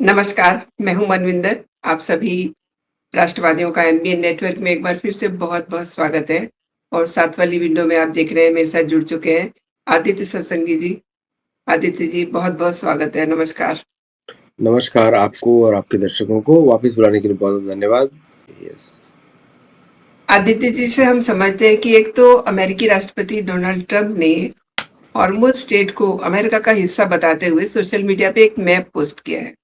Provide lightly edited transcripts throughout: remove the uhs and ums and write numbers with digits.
नमस्कार, मैं हूँ मनविंदर। आप सभी राष्ट्रवादियों का एमबीएन नेटवर्क में एक बार फिर से बहुत-बहुत स्वागत है और साथ वाली विंडो में आप देख रहे हैं मेरे साथ जुड़ चुके हैं आदित्य सत्संगी जी। आदित्य जी बहुत-बहुत स्वागत है, नमस्कार। नमस्कार आपको और आपके दर्शकों को वापस बुलाने के लिए बहुत-बहुत धन्यवाद। यस। आदित्य जी से हम समझते हैं कि एक तो अमेरिकी राष्ट्रपति डोनाल्ड ट्रंप ने हॉर्मुज़ स्ट्रेट को अमेरिका का हिस्सा बताते हुए सोशल मीडिया पे एक मैप पोस्ट किया है।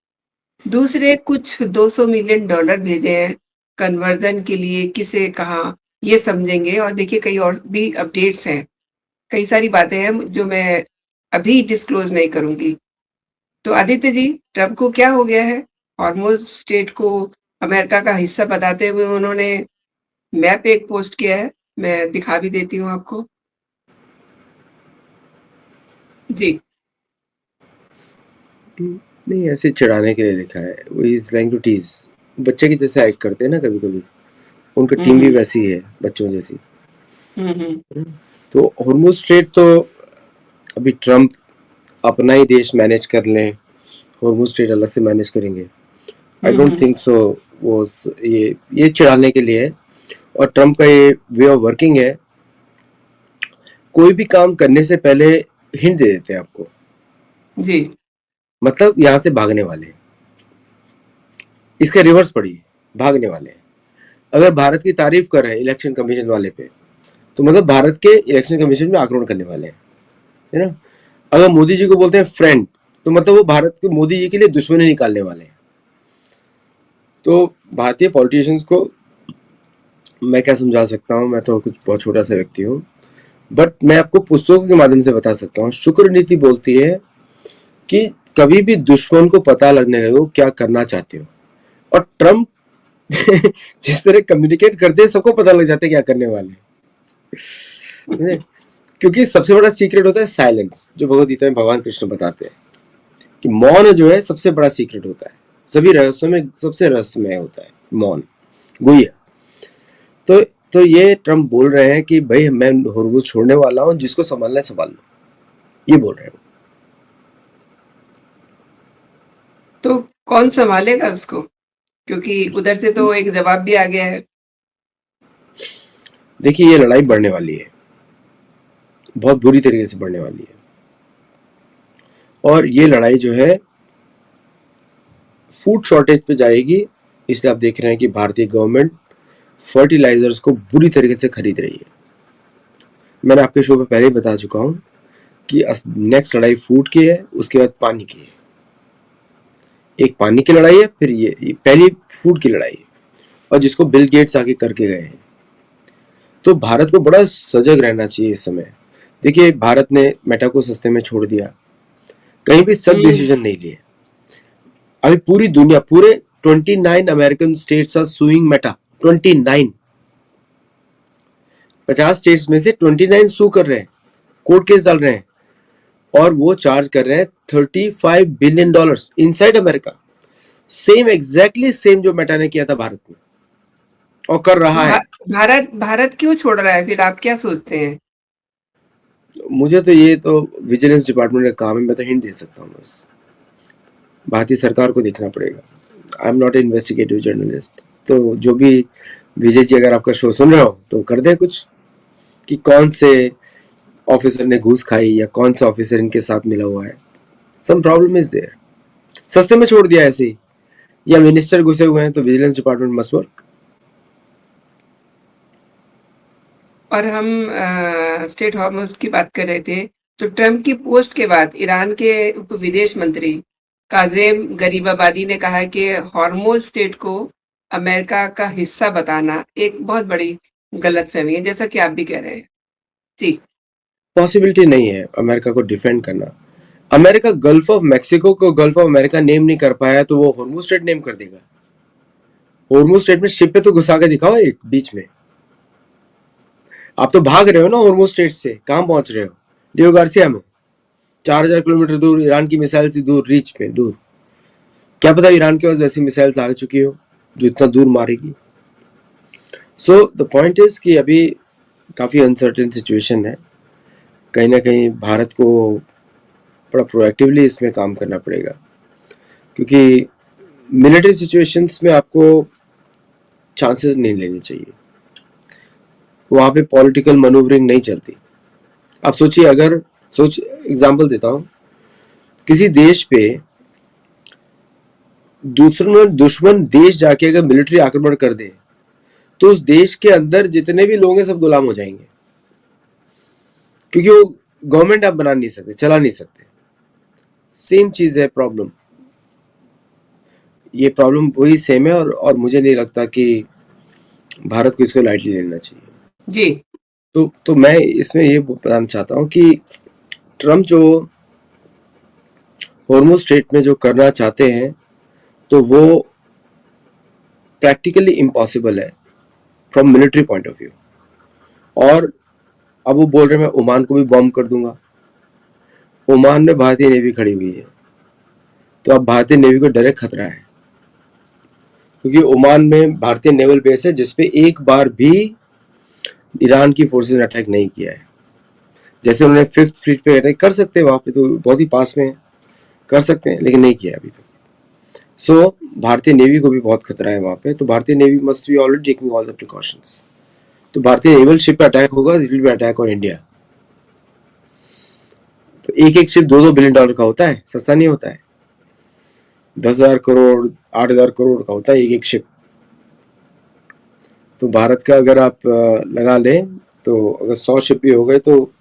दूसरे कुछ $200 मिलियन भेजे हैं कन्वर्जन के लिए, किसे कहाँ ये समझेंगे। और देखिए कई और भी अपडेट्स हैं, कई सारी बातें हैं जो मैं अभी डिस्क्लोज नहीं करूंगी। तो आदित्य जी, ट्रंप को क्या हो गया है? हॉर्मुज़ स्टेट को अमेरिका का हिस्सा बताते हुए उन्होंने मैप एक पोस्ट किया है, मैं दिखा भी देती हूँ आपको। जी। नहीं, ऐसे चिढ़ाने के लिए लिखा है। वो इज लाइक टू टीज। बच्चे की जैसे एक्ट करते हैं ना कभी-कभी। उनकी टीम भी हम्म वैसी है, बच्चों जैसी। हम्म तो हॉर्मुज़ स्ट्रेट तो अभी ट्रंप अपना ही देश मैनेज कर लें, हॉर्मुज़ स्ट्रेट अलग से मैनेज करेंगे। I don't hmm think so. वो ये चिढ़ाने के लिए है। और ट्रंप का ये वे ऑफ वर्किंग है, कोई भी काम करने से पहले हिंट दे देते हैं आपको। जी। मतलब यहाँ से भागने वाले हैं। इसका रिवर्स पढ़िए, भागने वाले हैं। अगर भारत की तारीफ कर रहे हैं इलेक्शन कमीशन वाले पे, तो मतलब भारत के इलेक्शन कमीशन में आक्रमण करने वाले हैं, है ना। अगर मोदी जी को बोलते हैं फ्रेंड, तो मतलब वो भारत के मोदी जी के लिए दुश्मनी निकालने वाले हैं। तो भारतीय पॉलिटिशियंस को मैं क्या समझा सकता हूँ, मैं तो कुछ बहुत छोटा सा व्यक्ति हूँ, बट मैं आपको पुस्तकों के माध्यम से बता सकता हूँ। शुक्र नीति बोलती है कि कभी भी दुश्मन को पता लगने लगो क्या करना चाहते हो। और ट्रम्प जिस तरह कम्युनिकेट करते हैं, सबको पता लग जाता है क्या करने वाले हैं। क्योंकि सबसे बड़ा सीक्रेट होता है साइलेंस, जो भगवद गीता में भगवान कृष्ण बताते हैं कि मौन जो है सबसे बड़ा सीक्रेट होता है। सभी रहस्यों में सबसे रहस्यमय होता है मौन, गुह्य। तो तो ये ट्रम्प बोल रहे हैं कि भाई मैं हॉर्मुज़ छोड़ने वाला हूं, जिसको संभालना है संभाल लो, ये बोल रहे हैं। तो कौन संभालेगा उसको? क्योंकि उधर से तो एक जवाब भी आ गया है। देखिए, ये लड़ाई बढ़ने वाली है, बहुत बुरी तरीके से बढ़ने वाली है। और ये लड़ाई जो है फूड शॉर्टेज पे जाएगी। इसलिए आप देख रहे हैं कि भारतीय गवर्नमेंट फर्टिलाइजर्स को बुरी तरीके से खरीद रही है। मैंने आपके शो पे पहले ही बता चुका हूं कि नेक्स्ट लड़ाई फूड की है, उसके बाद पानी की है। एक पानी की लड़ाई है, फिर ये पहली फूड की लड़ाई है, और जिसको बिल गेट्स आगे करके गए हैं। तो भारत को बड़ा सजग रहना चाहिए इस समय। देखिए, भारत ने मेटा को सस्ते में छोड़ दिया, कहीं भी सख्त हम्म डिसीजन नहीं लिए। अभी पूरी दुनिया, पूरे 29 American states are suing Meta. 29, 50 states में से 29 सू कर रहे हैं, कोर्ट केस डाल रहे हैं, और वो चार्ज कर रहे हैं $35 billion inside America. Same, exactly same जो मेटा ने किया था भारत में, और कर रहा भा, है। भारत भारत क्यों छोड़ रहा है फिर, आप क्या सोचते हैं? मुझे तो ये तो विजिलेंस डिपार्टमेंट का काम है, मैं तो हिंट दे सकता हूँ बस। भारतीय सरकार को देखना पड़ेगा। I am not a investigative journalist. तो जो भी विजय जी, अगर आपका शो सुन रहे हो तो कर दें कुछ, कि कौन से ऑफिसर ने घूस खाई या कौन सा ऑफिसर इनके साथ मिला हुआ है। Some problem is there. सस्ते में छोड़ दिया ऐसे ही, या मिनिस्टर घुसे हुए हैं, तो विजिलेंस डिपार्टमेंट मस्ट वर्क। और हम स्टेट हॉर्मोज की बात कर रहे थे, तो ट्रम्प की पोस्ट के बाद ईरान के उप विदेश मंत्री काजेम गरीबाबादी ने कहा है कि हॉर्मोज स्टेट को अमेरिका का हिस्सा बताना एक बहुत बड़ी गलतफहमी है, जैसा कि आप भी कह रहे हैं। जी। पॉसिबिलिटी नहीं है अमेरिका को डिफेंड करना। अमेरिका गल्फ ऑफ मैक्सिको को गल्फ ऑफ अमेरिका नेम नहीं कर पाया, तो वो हॉर्मुज स्ट्रेट नेम कर देगा। हॉर्मुज स्ट्रेट में शिप पे तो घुसा के दिखाओ एक बीच में। आप तो भाग रहे हो ना हॉर्मुज स्ट्रेट से, कहां पहुंच रहे हो? डियो गार्सिया में, 4000 किलोमीटर दूर, ईरान की मिसाइल से दूर, रीच पे दूर। क्या पता ईरान के पास वैसी मिसाइल्स आ चुकी हो जो इतना दूर मारेगी। सो द पॉइंट इज कि अभी काफी अनसर्टेन सिचुएशन है। कहीं ना कहीं भारत को बड़ा प्रोएक्टिवली इसमें काम करना पड़ेगा, क्योंकि मिलिट्री सिचुएशंस में आपको चांसेस नहीं लेने चाहिए, वहां पे पॉलिटिकल मैनूवरिंग नहीं चलती। आप सोचिए, अगर एग्जांपल देता हूं, किसी देश पे दुश्मन देश जाके अगर मिलिट्री आक्रमण कर दे तो उस देश के अंदर जितने भी लोग हैं सब गुलाम हो जाएंगे, क्योंकि वो गवर्नमेंट आप बना नहीं सकते, चला नहीं सकते। सेम चीज है प्रॉब्लम, ये प्रॉब्लम वही सेम है, और मुझे नहीं लगता कि भारत को इसको लाइटली लेना चाहिए जी। तो मैं इसमें ये बताना चाहता हूँ कि ट्रम्प जो हॉर्मुज़ स्ट्रेट में जो करना चाहते हैं तो वो प्रैक्टिकली इम्पॉसिबल है from military point of view. और अब वो बोल रहे हैं मैं ओमान को भी बॉम्ब कर दूंगा। ओमान में भारतीय नेवी खड़ी हुई है, तो अब भारतीय नेवी को डायरेक्ट खतरा है, क्योंकि ओमान में भारतीय नेवल बेस है जिसपे एक बार भी ईरान की फोर्सेस ने अटैक नहीं किया है। जैसे उन्होंने 5th फ्लीट पे अटैक कर सकते हैं, वहां पे तो बहुत ही पास में कर सकते हैं, लेकिन नहीं किया अभी तक। सो भारतीय नेवी को भी बहुत खतरा है वहां पे, तो भारतीय navy must be already taking all the precautions. तो भारतीय नेवल शिप पे अटैक होगा, it will be attack on India. तो एक एक शिप $2-2 बिलियन का होता है, सस्ता नहीं होता है। 10,000 करोड़ 8,000 करोड़ का होता है एक एक शिप। तो भारत का अगर आप लगा लें तो अगर 100 शिप भी हो गए तो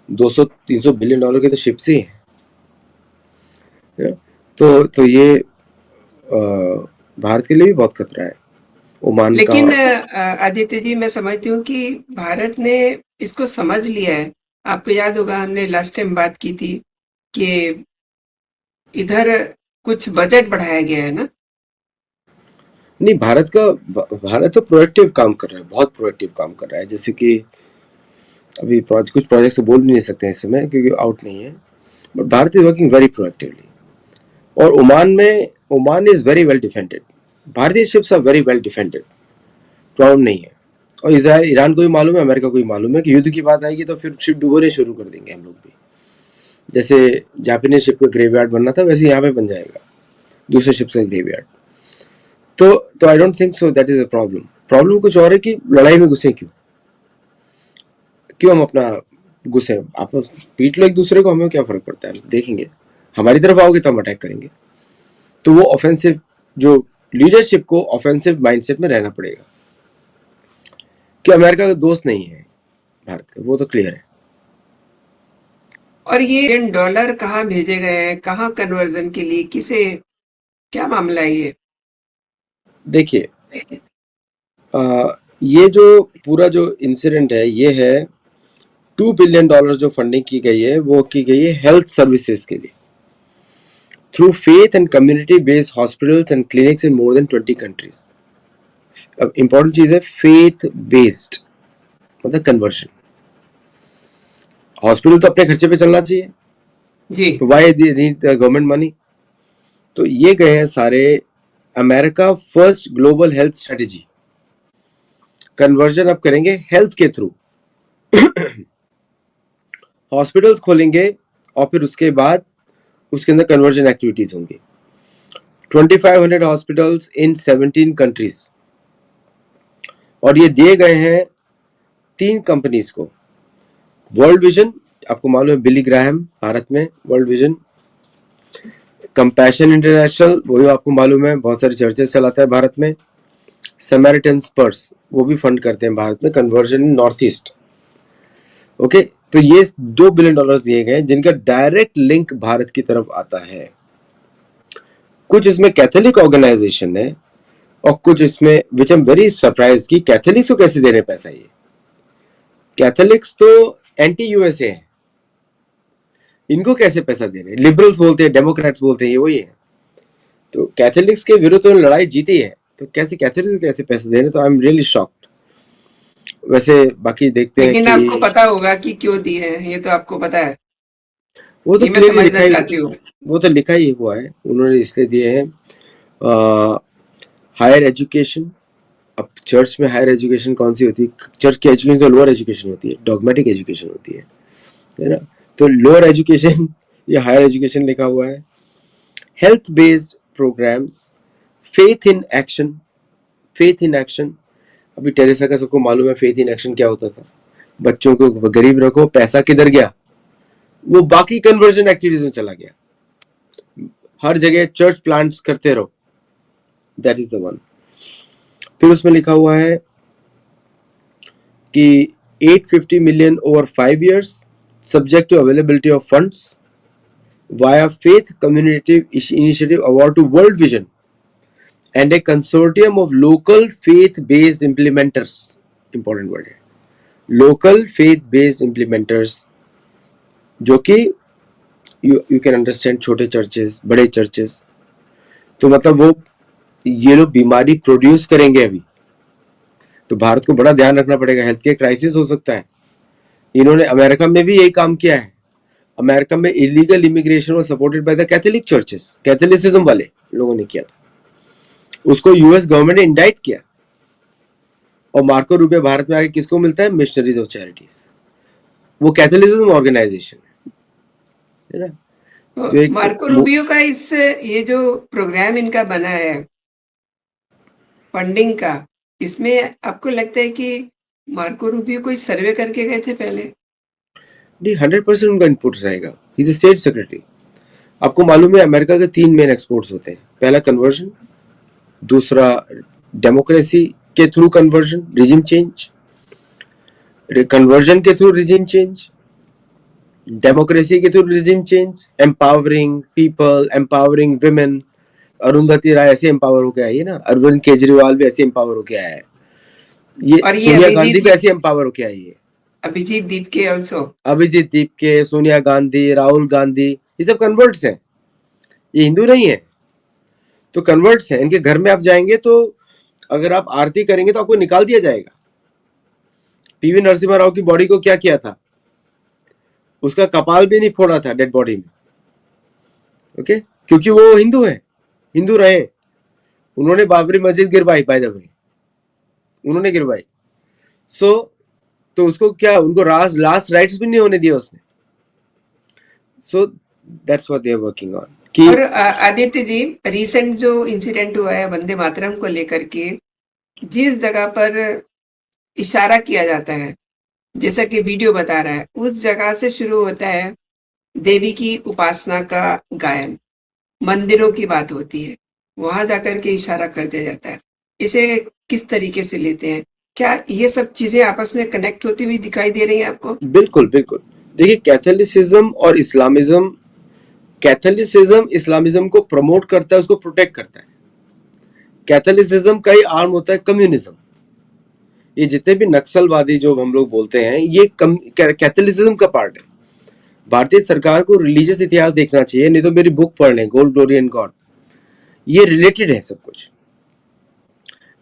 $200-300 बिलियन के तो शिप्स ही हैं। तो ये भारत के लिए भी बहुत खतरा है ओमान का। लेकिन आदित्य जी, मैं समझती हूँ कि भारत ने इसको समझ लिया है। आपको याद होगा हमने लास्ट टाइम बात की थी कि इधर कुछ बजट बढ़ाया गया है ना। नहीं, भारत तो प्रोएक्टिव काम कर रहा है, बहुत प्रोएक्टिव काम कर रहा है। जैसे कि अभी कुछ प्रोजेक्ट्स तो बोल भी नहीं सकते हैं इस समय क्योंकि आउट नहीं है, but Bharat is working very proactively. और Oman is very well defended, भारतीय ships are very well defended, problem नहीं है। और इजराइल ईरान को भी मालूम है, अमेरिका को भी मालूम है कि युद्ध की बात आएगी तो फिर शिप डुबोने शुरू कर देंगे हम लोग भी। जैसे जापानीज शिप का ग्रेवयार्ड बनना था, वैसे यहाँ पे बन जाएगा दूसरे शिप्स का ग्रेवयार्ड। तो I don't think so that is a problem. Problem कुछ और है कि लड़ाई में घुसे क्यों हम अपना घुसे, आप पीट लो एक दूसरे को, हमें क्या फर्क पड़ता है, देखेंगे हमारी तरफ आओगे तो हम अटैक करेंगे। तो वो ऑफेंसिव, जो लीडरशिप को ऑफेंसिव माइंडसेट में रहना पड़ेगा, कि अमेरिका का दोस्त नहीं है भारत का, वो तो क्लियर है। और ये $1 कहाँ भेजे गए हैं, कहाँ कन्वर्जन के लिए, किसे, क्या मामला है ये? देखिए, ये जो पूरा जो इंसिडेंट है ये है $2 बिलियन जो फंडिंग की गई है वो की गई है हेल्थ सर्विसेज के लिए, through faith and community based hospitals and clinics in more than 20 countries. अब इंपॉर्टेंट चीज है फेथ बेस्ड, मतलब कन्वर्जन। हॉस्पिटल तो अपने खर्चे पे चलना चाहिए, जी। तो वाई नीड गवर्नमेंट मनी। तो ये गए हैं सारे America first global health strategy, conversion अब करेंगे हेल्थ के थ्रू। हॉस्पिटल्स खोलेंगे और फिर उसके बाद उसके अंदर कन्वर्जन एक्टिविटीज होंगी। 2500 हॉस्पिटल्स इन 17 कंट्रीज, और ये दिए गए हैं 3 कंपनीज को। वर्ल्ड विजन, आपको मालूम है बिली ग्राहम भारत में वर्ल्ड विजन। कंपैशन इंटरनेशनल, वो भी आपको मालूम है बहुत सारी चर्चेस चलाता है भारत में। समैरिटन पर्स, वो भी फंड करते हैं भारत में conversion in north east. Okay, तो ये $2 बिलियन दिए गए जिनका डायरेक्ट लिंक भारत की तरफ आता है। कुछ इसमें कैथोलिक ऑर्गेनाइजेशन है और कुछ इसमें, विच आई एम वेरी सरप्राइज कि कैथोलिक्स को कैसे दे रहे पैसा। ये कैथोलिक्स तो एंटी यूएसए है, इनको कैसे पैसा दे रहे? लिबरल्स बोलते हैं, डेमोक्रेट्स बोलते हैं, ये वही है। तो कैथोलिक्स के विरुद्ध तो लड़ाई जीती है, तो कैसे कैथोलिक्स कैसे पैसे दे रहे? तो आई एम रियली शॉक्ड। वैसे बाकी देखते हैं लेकिन कि आपको पता होगा कि क्यों दिए हैं, ये तो आपको पता है। वो तो ये मैं क्लियरली समझना चाहती हूँ। वो तो लिखा ही हुआ है, उन्होंने इसलिए दिए हैं हायर एजुकेशन। अब चर्च में हायर एजुकेशन कौन सी होती है? चर्च की एजुकेशन तो लोअर एजुकेशन होती है, डॉगमेटिक एजुकेशन होती है ना? तो लोअर एजुकेशन या हायर एजुकेशन लिखा हुआ है। Health based programmes faith in action, faith in action. अभी टेरेसा का सबको मालूम है फेथ इन एक्शन क्या होता था। बच्चों को गरीब रखो, पैसा किधर गया? वो बाकी कन्वर्जन एक्टिविटीज में चला गया। हर जगह चर्च प्लांट्स करते रहो, दैट इज द वन। फिर उसमें लिखा हुआ है कि 850 million over 5 years subject to availability of funds via faith community initiative award to World Vision and a consortium of local faith based implementers, important word है, local faith based implementers, जो कि you can understand छोटे churches, बड़े churches. तो मतलब वो ये लोग बीमारी प्रोड्यूस करेंगे अभी, तो भारत को बड़ा ध्यान रखना पड़ेगा, हेल्थ केयर क्राइसिस हो सकता है। इन्होंने अमेरिका में भी यही काम किया है। अमेरिका में illegal immigration was supported by the Catholic churches, Catholicism वाले लोगों ने किया था, उसको यूएस गवर्नमेंट ने इंडाइट किया। और मार्को रूबियो भारत में आके किसको मिलता है? मिशनरीज ऑफ चैरिटीज, वो कैथोलिसिज्म ऑर्गेनाइजेशन है ना। तो जो एक मार्को रूबियो का इस ये जो प्रोग्राम इनका बना है फंडिंग का, इसमें आपको लगता है कि मार्को रूबियो कोई सर्वे करके गए थे पहले? नहीं, 100% उनका इनपुट रहेगा। He is state secretary. आपको मालूम है अमेरिका के 3 मेन एक्सपोर्ट्स होते हैं, पहला कन्वर्जन, दूसरा डेमोक्रेसी के through conversion, regime change, conversion के थ्रू रिजिम चेंज, डेमोक्रेसी के through regime change, empowering people, empowering women. Arundhati Roy ऐसे एम्पावर होके आई है ना, अरविंद केजरीवाल भी ऐसे एम्पावर होके आया है, ये और ये सोनिया गांधी भी ऐसे एम्पावर होके आई है, अभिजीत दीपके ऑल्सो। अभिजीत दीपके, सोनिया गांधी, राहुल गांधी, ये सब कन्वर्ट्स हैं, ये हिंदू नहीं है, तो कन्वर्ट्स हैं। इनके घर में आप जाएंगे तो अगर आप आरती करेंगे तो आपको निकाल दिया जाएगा। पीवी नरसिम्हा राव की बॉडी को क्या किया था? उसका कपाल भी नहीं फोड़ा था डेड बॉडी में, ओके, क्योंकि वो हिंदू है, हिंदू रहे। उन्होंने बाबरी मस्जिद गिरवाई, बाय द वे उन्होंने गिरवाई। सो तो उसको क्या, उनको लास्ट राइट्स भी नहीं होने दिया उसने। So that's what they are working on. और आदित्य जी, रिसेंट जो इंसिडेंट हुआ है वंदे मातरम को लेकर के, जिस जगह पर इशारा किया जाता है, जैसा कि वीडियो बता रहा है, उस जगह से शुरू होता है देवी की उपासना का गायन, मंदिरों की बात होती है, वहां जाकर के इशारा कर दिया जाता है। इसे किस तरीके से लेते हैं? क्या ये सब चीजें आपस में कनेक्ट होती हुई दिखाई दे रही हैं आपको? बिल्कुल बिल्कुल। देखिए, कैथोलिसिज्म और इस्लामिज्म, कैथोलिसिज्म इस्लामिज्म को प्रमोट करता है, उसको प्रोटेक्ट करता है। कैथोलिसिज्म का ही आर्म होता है कम्युनिज्म। ये जितने भी नक्सलवादी जो हम लोग बोलते हैं, ये कैथोलिसिज्म का पार्ट है। भारतीय सरकार को रिलीजियस इतिहास देखना चाहिए, नहीं तो मेरी बुक पढ़ लें, गोल्ड ग्लोरी एंड गॉड। ये रिलेटेड है सब कुछ।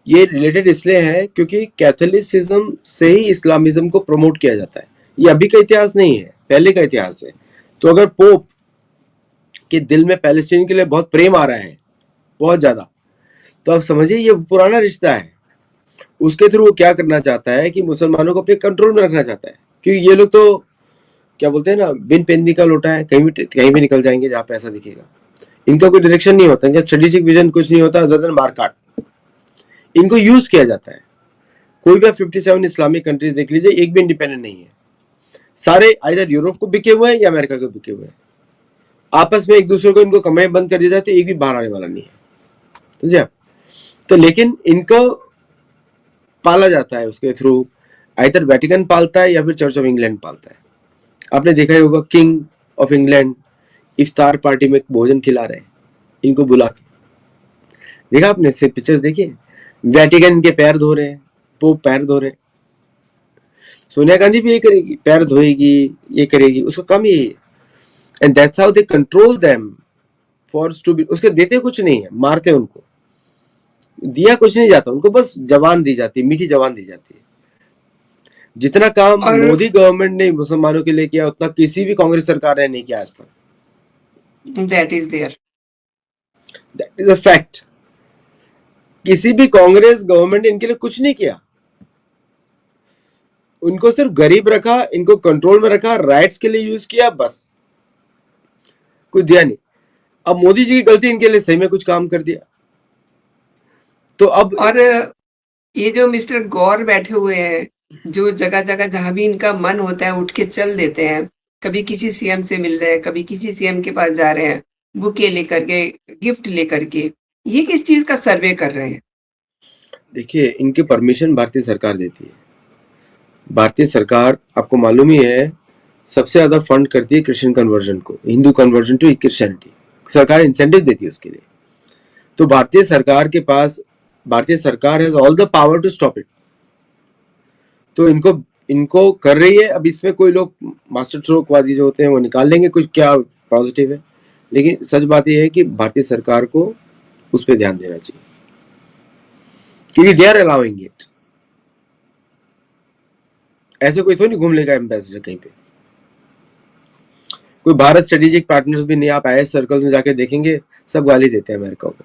ये रिलेटेड इसलिए है क्योंकि कैथोलिसिज्म से ही इस्लामिज्म को प्रमोट किया जाता है। ये अभी का इतिहास नहीं है, पहले का इतिहास है। तो अगर पोप के दिल में पैलेस्टीन के लिए बहुत प्रेम आ रहा है, बहुत ज्यादा, तो आप समझिए ये पुराना रिश्ता है। उसके थ्रू वो क्या करना चाहता है कि मुसलमानों को अपने कंट्रोल में रखना चाहता है, क्योंकि ये लोग तो क्या बोलते हैं ना, बिन पेंदी का लोटा है, कहीं भी निकल जाएंगे जहां पैसा दिखेगा। इनका कोई डायरेक्शन नहीं होता, इनका स्ट्रेटेजिक विजन कुछ नहीं होता अदर देन मारकाट। इनको यूज किया जाता है। कोई भी आप 57 इस्लामिक कंट्रीज देख लीजिए, एक भी इंडिपेंडेंट नहीं है। सारे आइदर यूरोप को बिके हुए हैं या अमेरिका को बिके हुए हैं। आपस में एक दूसरे को इनको कमरे बंद कर दिया जाए तो एक भी बाहर आने वाला नहीं है, समझे आप? तो लेकिन इनको पाला जाता है उसके थ्रू, आइदर वेटिकन पालता है या फिर चर्च ऑफ इंग्लैंड पालता है। आपने देखा ही होगा, किंग ऑफ इंग्लैंड इफ्तार पार्टी में भोजन खिला रहे हैं इनको बुला के, देखा आपने से पिक्चर्स देखिए। वेटिकन इनके पैर धो रहे हैं, पोप पैर धो रहे हैं। सोनिया गांधी भी ये करेगी, पैर धोएगी, ये करेगी, उसका काम यही है। And that's how they control them for to be. उसके देते कुछ नहीं है, मारते उनको, दिया कुछ नहीं जाता उनको, बस जवान दी जाती है, मीठी जवान दी जाती है। जितना काम मोदी गवर्नमेंट ने मुसलमानों के लिए किया उतना किसी भी कांग्रेस सरकार ने नहीं किया आज तक। That is there, that is a fact. किसी भी कांग्रेस गवर्नमेंट ने इनके लिए कुछ नहीं किया। उनको सिर्फ गरीब रखा, इनको कंट्रोल में रखा, राइट्स के लिए यूज किया, बस कुछ दिया नहीं। अब मोदी जी की गलती, इनके लिए सही में कुछ काम कर दिया। तो अब और ये जो मिस्टर गौर बैठे हुए हैं, जो जगह-जगह जहाँ भी इनका मन होता है उठ के चल देते हैं। कभी किसी सीएम से मिल रहे हैं, कभी किसी सीएम के पास जा रहे हैं, बुके लेकर के, गिफ्ट लेकर के। ये किस चीज़ का सर्वे कर रहे हैं? देखिए, इनकी परमिशन भारतीय सरकार देती है। भारतीय सरकार, आपको मालूम ही है, सबसे ज्यादा फंड करती है क्रिश्चियन कन्वर्जन को, हिंदू कन्वर्जन टू क्रिश्चियनिटी। सरकार इंसेंटिव देती है उसके लिए। तो भारतीय सरकार has all the power to stop it. तो इनको कर रही है। अब इसमें कोई लोग मास्टर स्ट्रोकवादी जो होते हैं वो निकाल लेंगे कुछ क्या पॉजिटिव है, लेकिन सच बात यह है कि भारतीय सरकार को उस पर ध्यान देना चाहिए, क्योंकि दे आर अलाउइंग इट। ऐसे कोई तो नहीं घूम लेगा एम्बेसडर कहीं पे। कोई भारत स्ट्रेटेजिक पार्टनर्स भी नहीं, आप आईएस सर्कल्स में जाके देखेंगे सब गाली देते हैं अमेरिका को।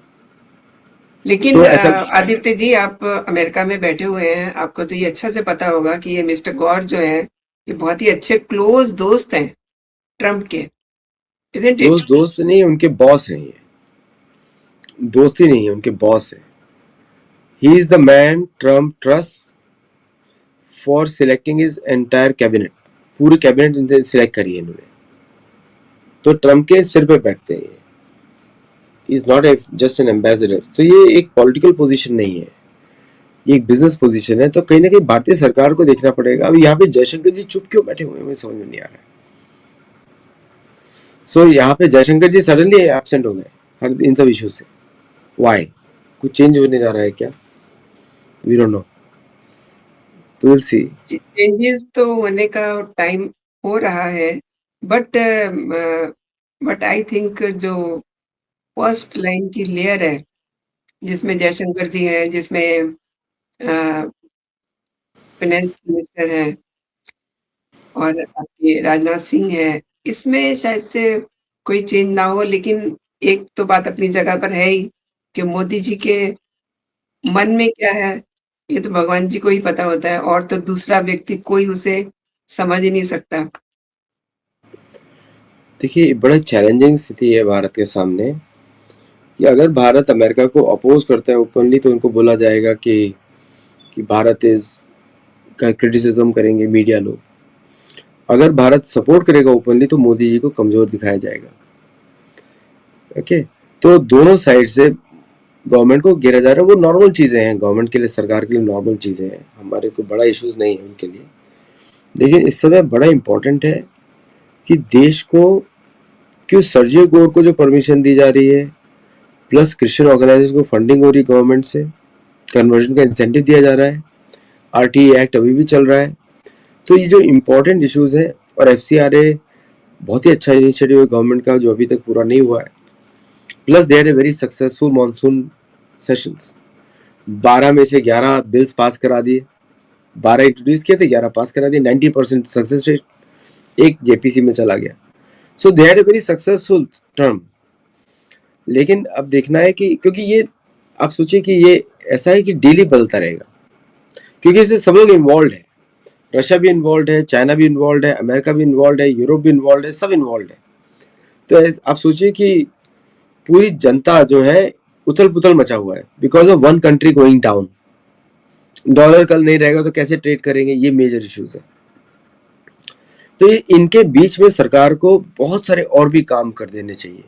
लेकिन तो ऐसा आदित्य जी, आप अमेरिका में बैठे हुए हैं, आपको तो ये अच्छा से पता होगा कि ये मिस्टर गौर जो है, ये बहुत ही अच्छे क्लोज दोस्त हैं ट्रम्प के, इज़न्ट इट? दोस्त नहीं, उनके बॉस हैं ये। दोस्ती नहीं है, उनके बॉस है। He is the man Trump trust for selecting his entire cabinet. पूरी कैबिनेट इनसे सिलेक्ट करी है इन्होंने, तो ट्रम्प के सिर पे बैठते हैं। Is not a just an ambassador. तो ये एक पॉलिटिकल पोजीशन नहीं है, ये एक बिजनेस पोजीशन है। तो कहीं ना कहीं भारतीय सरकार को देखना पड़ेगा। अब यहाँ पे जयशंकर जी चुप क्यों बैठे हुए हैं, मुझे समझ में नहीं आ रहा है। सो यहाँ पे जयशंकर जी सडनली एब्सेंट हो गए हर इन सब इश्यूज से। वाई? कुछ चेंज होने जा रहा है क्या? वी डोंट नो, तो विल सी। चेंजेस तो होने का टाइम हो रहा है, बट आई थिंक जो फर्स्ट लाइन की लेयर है, जिसमें जयशंकर जी हैं, जिसमें फाइनेंस मिनिस्टर हैं और आपके राजनाथ सिंह हैं, इसमें शायद से कोई चेंज ना हो। लेकिन एक तो बात अपनी जगह पर है ही कि मोदी जी के मन में क्या है, ये तो भगवान जी को ही पता होता है, और तो दूसरा व्यक्ति कोई उसे समझ ही नहीं सकता। देखिए, बड़ा चैलेंजिंग स्थिति है भारत के सामने कि अगर भारत अमेरिका को अपोज करता है ओपनली तो उनको बोला जाएगा कि भारत इज का क्रिटिसिज्म करेंगे मीडिया लोग। अगर भारत सपोर्ट करेगा ओपनली तो मोदी जी को कमजोर दिखाया जाएगा। ओके, तो दोनों साइड से गवर्नमेंट को घेरा जा रहा है। वो नॉर्मल चीजें हैं गवर्नमेंट के लिए, सरकार के लिए नॉर्मल चीजें हैं। हमारे को बड़ा इश्यूज नहीं है उनके लिए। लेकिन इस समय बड़ा इंपॉर्टेंट है कि देश को, क्यों सर्जियो गोर को जो परमिशन दी जा रही है, प्लस क्रिश्चियन ऑर्गेनाइजेशन को फंडिंग हो रही गवर्नमेंट से, कन्वर्जन का इंसेंटिव दिया जा रहा है, आरटीई एक्ट अभी भी चल रहा है। तो ये जो इम्पोर्टेंट इश्यूज हैं, और एफसीआरए बहुत ही अच्छा इनिशिएटिव है गवर्नमेंट का जो अभी तक पूरा नहीं हुआ है। Plus they had a very successful monsoon sessions. 12 में से 11 बिल्स पास करा दिए, 12 इंट्रोड्यूस किए थे, 11 पास करा दिए, 90% सक्सेस रेट, एक जेपीसी में चला गया। So they had a very successful term. लेकिन अब देखना है कि, क्योंकि ये आप सोचिए कि ये ऐसा है कि डेली बदलता रहेगा, क्योंकि इससे सब लोग इन्वॉल्व है। रशिया भी इन्वॉल्व है, चाइना भी इन्वॉल्व है, अमेरिका भी इन्वॉल्व है, यूरोप भी इन्वॉल्व है, सब इन्वॉल्व है। तो आप सोचिए कि पूरी जनता जो है उथल पुथल मचा हुआ है because of one country going down. Dollar कल नहीं रहेगा तो कैसे ट्रेड करेंगे, ये मेजर इश्यूज है। तो ये इनके बीच में सरकार को बहुत सारे और भी काम कर देने चाहिए।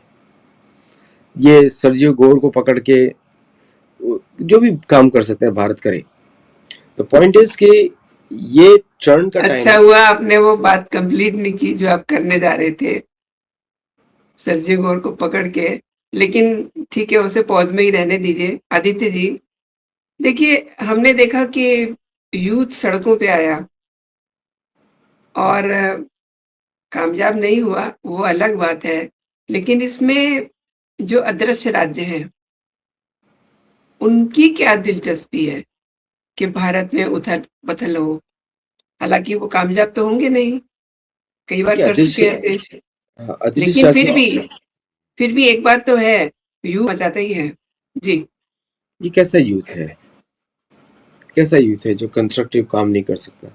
ये सर्जियो गोर को पकड़ के जो भी काम कर सकते हैं भारत करे। तो पॉइंट इज कि ये चरण का टाइम अच्छा है। हुआ आपने वो बात कंप्लीट नहीं की जो आप करने जा रहे थे, सर्जी गोर को पकड़ के। लेकिन ठीक है, उसे पॉज में ही रहने दीजिए। आदित्य जी, देखिए, हमने देखा कि यूथ सड़कों पे आया और कामयाब नहीं हुआ, वो अलग बात है। लेकिन इसमें जो अदृश्य राज्य हैं, उनकी क्या दिलचस्पी है कि भारत में उथल-पुथल हो? हालाँकि वो कामयाब तो होंगे नहीं, कई बार देखिए, कर चुके हैं ऐसे। अतिरिक्त लेकिन शासन फिर भी एक बात तो है, यूँ मचाता ही है। जी। ये कैसा यूथ है? कैसा यूथ है जो कंस्ट्रक्टिव काम नहीं कर सकता?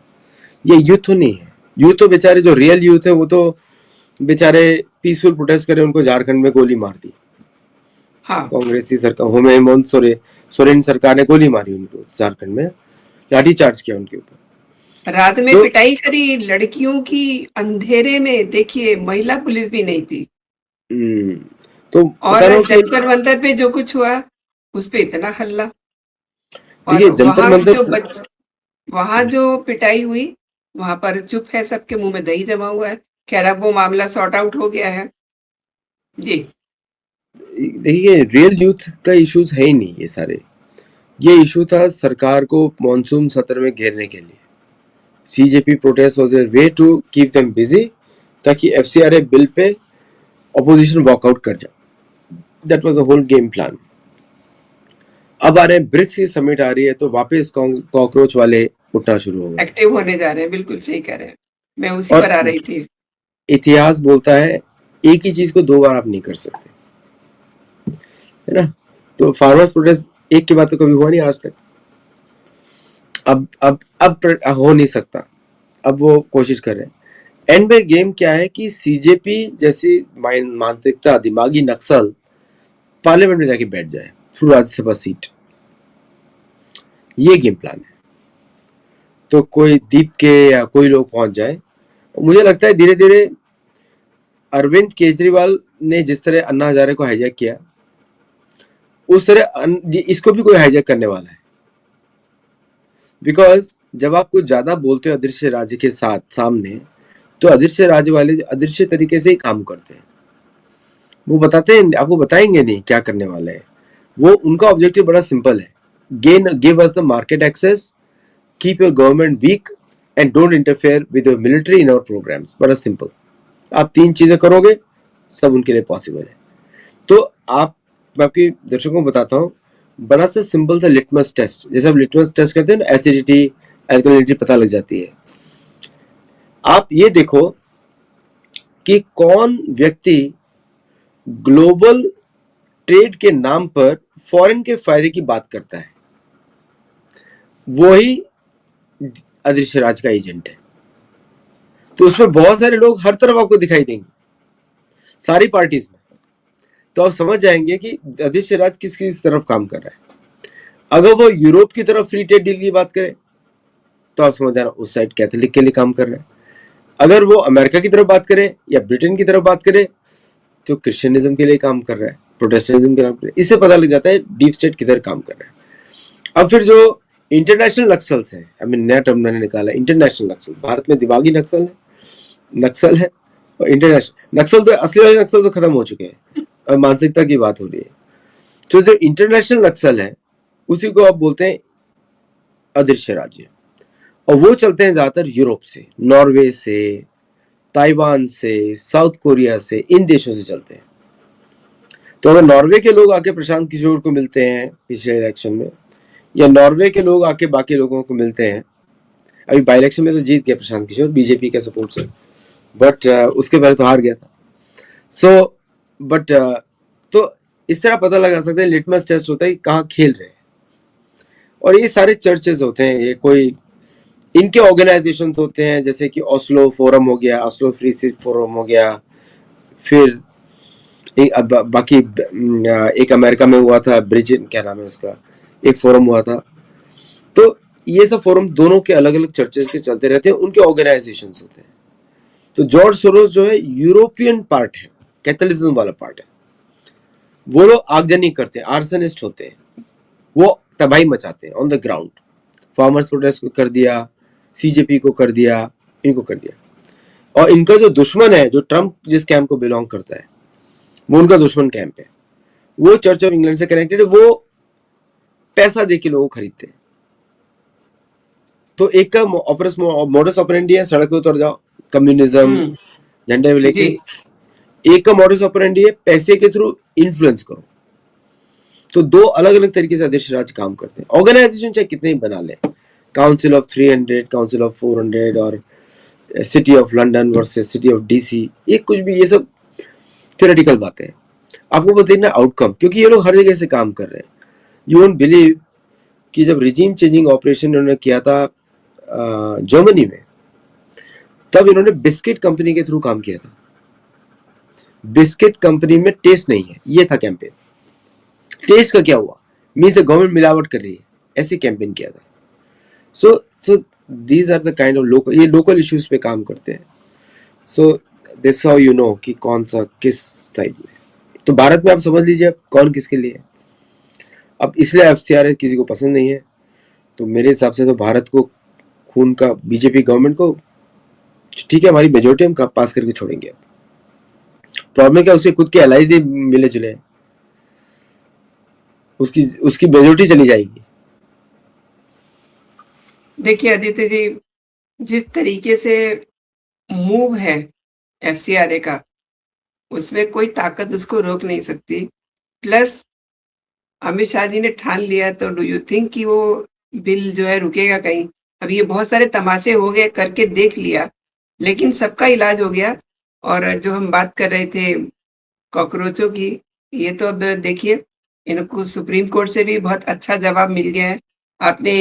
ये यूथ तो नहीं है। यूथ तो बेचारे, जो रियल यूथ है वो तो बेचारे पीसफुल प्रोटेस्ट करे, उनको झारखंड में गोली मार दी हाँ। कांग्रेसी सरकार, हेमंत सोरेन सरकार ने गोली मारी उनको, झारखंड में लाठी चार्ज किया उनके ऊपर। रात में तो पिटाई करी लड़कियों की, अंधेरे में, देखिए महिला पुलिस भी नहीं थी। हम्म, तो बता और रहा हूँ कि जंतर मंतर पे जो कुछ हुआ, उस पे इतना हल्ला। और देखिए जंतर वहां मंतर, जो पिटाई हुई, वहां पर चुप है, सबके मुंह में दही जमा हुआ है। खैर अब वो मामला सॉर्ट आउट हो गया है। जी। देखिए रियल यूथ का इश्यूज है ही नहीं ये सारे। ये इशू था सरकार को मॉनसून सत्र में घेरने के लिए। CJP protest was a way to keep them busy, ताकि एफसीआरए बिल पे ऑपोजिशन वॉकआउट कर जाए। That was a whole game plan. अब आ रहे हैं ब्रिक्स की समिट आ रही है, तो वापस कॉकरोच वाले उठना शुरू हो गए। एक्टिव होने जा रहे हैं, बिल्कुल सही कह रहे हैं। मैं उसी और पर आ रही थी। इतिहास बोलता है एक ही चीज को दो बार आप नहीं कर सकते, है ना। तो फार्मर्स प्रोटेस्ट एक के बाद तो कभी हुआ नहीं आज तक। अब हो नहीं सकता। अब वो कोशिश कर रहे हैं। एंड में गेम क्या है कि सीजेपी जैसी मानसिकता, दिमागी नक्सल पार्लियामेंट में जाके बैठ जाए थ्रू राज्यसभा सीट। ये गेम प्लान है। तो कोई दीप के या कोई लोग पहुंच जाए। मुझे लगता है धीरे धीरे अरविंद केजरीवाल ने जिस तरह अन्ना हजारे को हाईजैक किया, उस तरह इसको भी कोई हाईजैक करने वाला है। बिकॉज जब आप कुछ ज्यादा बोलते हो अदृश्य राज्य के साथ सामने, तो अदृश्य राज्य वाले अदृश्य तरीके से ही काम करते हैं। वो बताते हैं, आपको बताएंगे नहीं क्या करने वाले हैं। वो उनका ऑब्जेक्टिव बड़ा सिंपल है, gain give us the market access, keep your government weak and don't interfere with your military in our programmes. बड़ा सिंपल। आप तीन चीजें करोगे, सब उनके लिए पॉसिबल है। तो आप, मैं आपके दर्शकों को बताता हूँ, बड़ा सा सिंपल सा लिटमस टेस्ट, जैसे आप लिटमस टेस्ट करते हैं ना, एसिडिटी एल्कलिनिटी पता लग जाती है। आप ये देखो कि कौन व्यक्ति ग्लोबल ट्रेड के नाम पर फॉरेन के फायदे की बात करता है, वो ही अदृश्य राज का एजेंट है। तो उसमें बहुत सारे लोग हर तरफ आपको दिखाई देंगे, सारी पार्टीज में। तो आप समझ जाएंगे कि अदृश्य राज किस किस तरफ काम कर रहा है। अगर वो यूरोप की तरफ फ्री ट्रेड डील की बात करे, तो आप समझ जाना उस साइड कैथोलिक के लिए काम कर रहा है। अगर वो अमेरिका की तरफ बात करे या ब्रिटेन की तरफ बात करे, तो क्रिश्चियनिज्म के लिए काम कर रहा है, प्रोटेस्टेंटिज्म के लिए। इससे पता लग जाता है डीप स्टेट किधर काम कर रहा है। अब फिर जो इंटरनेशनल नक्सल्स है, आई मीन नया टर्म मैंने निकाला, इंटरनेशनल नक्सल। भारत में दिमागी नक्सल है और इंटरनेशनल नक्सल। तो असली वाले नक्सल तो खत्म हो चुके हैं, अब मानसिकता की बात हो रही है। तो जो इंटरनेशनल नक्सल है, उसी को आप बोलते हैं अदृश्य राज्य। और वो चलते हैं ज्यादातर यूरोप से, नॉर्वे से, ताइवान से, साउथ कोरिया से, इन देशों से चलते हैं। तो अगर नॉर्वे के लोग आके प्रशांत किशोर को मिलते हैं पिछले इलेक्शन में, या नॉर्वे के लोग आके बाकी लोगों को मिलते हैं, अभी बाई इलेक्शन में तो जीत गया प्रशांत किशोर बीजेपी के सपोर्ट से, बट उसके पहले तो हार गया था। सो बट तो इस तरह पता लगा सकते हैं, लिटमस टेस्ट होता है कि कहाँ खेल रहे हैं। और ये सारे चर्चेज होते हैं, ये कोई इनके ऑर्गेनाइजेशंस होते हैं, जैसे कि ओस्लो फोरम हो गया, ओस्लो फ्री सिटी फोरम हो गया, फिर बाकी एक अमेरिका में हुआ था, ब्रिज क्या नाम है उसका, एक फोरम हुआ था। तो ये सब फोरम दोनों के अलग अलग चर्चेस के चलते रहते हैं, उनके ऑर्गेनाइजेशंस होते हैं। तो जॉर्ज सोरोस जो है यूरोपियन पार्ट है, कैथोलिज्म वाला पार्ट है। वो लोग आगजनी करते हैं, आर्सनिस्ट होते हैं, वो तबाही मचाते हैं on the ground. Farmers protest को कर दिया, सीजेपी को कर दिया, इनको कर दिया। और इनका जो दुश्मन है, जो ट्रम्प जिस कैंप को बिलोंग करता है, वो उनका दुश्मन कैंप है। वो चर्च ऑफ इंग्लैंड से कनेक्टेड है, वो पैसा देके लोगों को खरीदते हैं। तो एक का मॉडस ऑपरेंडी है, सड़क पे उतर जाओ, कम्युनिज्म झंडे में लेके। जी। एक का मॉडस ऑपरेंडी है, पैसे के थ्रू इन्फ्लुएंस करो। तो दो अलग अलग तरीके से अध्यक्ष राज काम करते हैं। ऑर्गेनाइजेशन चाहे कितने ही बना ले, काउंसिल ऑफ 300, काउंसिल ऑफ 400, और city of London versus city of DC, ये कुछ भी, ये सब थ्योरेटिकल बातें हैं। आपको बस देखना आउटकम, क्योंकि ये लोग हर जगह से काम कर रहे हैं। यू वोंट बिलीव कि जब रिजीम चेंजिंग ऑपरेशन इन्होंने किया था जर्मनी में, तब इन्होंने बिस्किट कंपनी के थ्रू काम किया था। बिस्किट कंपनी में टेस्ट नहीं है, ये था कैंपेन। टेस्ट का क्या हुआ? मीन्स द गवर्नमेंट मिलावट कर रही है, ऐसे कैंपेन किया था। So these are the kind of local, ये लोकल इश्यूज पे काम करते हैं। So this how you know कि कौन सा किस साइड में। तो भारत में आप समझ लीजिए अब कौन किसके लिए है। अब इसलिए एफसीआर किसी को पसंद नहीं है, तो मेरे हिसाब से तो भारत को खून का बीजेपी गवर्नमेंट को, ठीक है हमारी मेजोरिटी हम पास करके छोड़ेंगे। प्रॉब्लम क्या, उसके खुद के एलाइज ही मिले जुले हैं, उसकी उसकी मेजोरिटी चली जाएगी। देखिए आदित्य जी, जिस तरीके से मूव है एफसीआरए का, उसमें कोई ताकत उसको रोक नहीं सकती। प्लस अमित शाह जी ने ठान लिया, तो डू यू थिंक कि वो बिल जो है रुकेगा कहीं? अब ये बहुत सारे तमाशे हो गए, करके देख लिया, लेकिन सबका इलाज हो गया। और जो हम बात कर रहे थे कॉकरोचों की, ये तो अब देखिए इनको सुप्रीम कोर्ट से भी बहुत अच्छा जवाब मिल गया है। आपने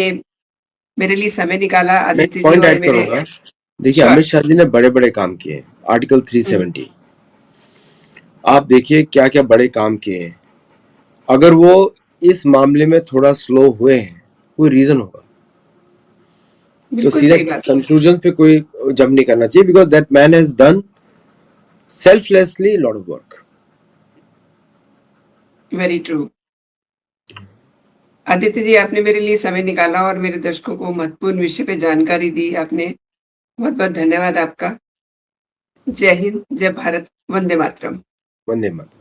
मेरे लिए समय निकाला मैं आदित्य जी, पॉइंट और ऐड मेरे करूंगा। देखिए श्योर। अमित शाह जी ने बड़े बड़े काम किए हैं, आर्टिकल 370, आप देखिए क्या क्या बड़े काम किए हैं। अगर वो इस मामले में थोड़ा स्लो हुए हैं, कोई रीजन होगा, तो बिल्कुल सीधा सही बात। कंक्लूजन पे कोई जंप नहीं करना चाहिए, because that man has done selflessly lot of work. Very true. Aditya ji, आपने मेरे लिए समय निकाला और मेरे दर्शकों को महत्वपूर्ण विषय पे जानकारी दी आपने। बहुत बहुत धन्यवाद आपका। जय हिंद, जय भारत, वंदे मातरम। वंदे मातरम।